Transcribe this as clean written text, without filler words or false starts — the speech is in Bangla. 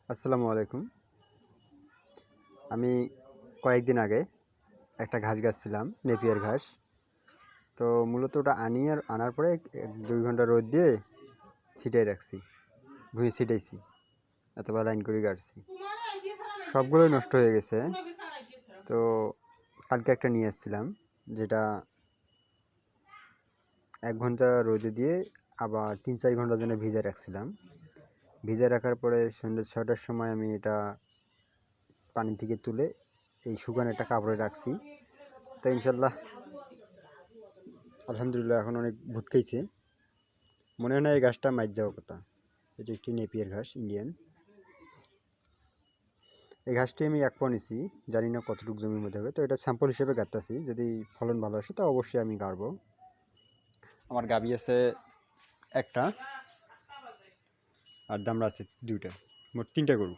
আসসালামু আলাইকুম। আমি কয়েকদিন আগে একটা ঘাস গাছছিলাম, নেপিয়ার ঘাস। তো মূলত ওটা আনার পরে 1-2 ঘন্টা রোদ দিয়ে ছিটাই রাখছি, ভুঁই ছিটাইছি, অথবা লাইন করে গাড়ছি। সবগুলোই নষ্ট হয়ে গেছে। তো কালকে একটা নিয়ে এসেছিলাম, যেটা 1 ঘন্টা রোদে দিয়ে আবার 3-4 ঘন্টার জন্য ভিজে রাখছিলাম। ভিজে রাখার পরে সন্ধ্যে 6টার সময় আমি এটা পানি থেকে তুলে এই শুকানো একটা কাপড়ে রাখছি। তো ইনশাল্লাহ আলহামদুলিল্লাহ এখন অনেক ভুট খাইছে। মনে হয় না এই ঘাসটা মাইর যাওয়ার কথা। এটি একটি নেপিয়ার ঘাস, ইন্ডিয়ান। এই ঘাসটি আমি 1 পা নিছি, জানি না কতটুকু জমির মধ্যে হবে। তো এটা স্যাম্পল হিসেবে গাঁথতেছি, যদি ফলন ভালো আসে তো অবশ্যই আমি গাড়বো। আমার গাভী আছে একটা, আর দামড়া আছে 2টা, মোট 3টা গরু।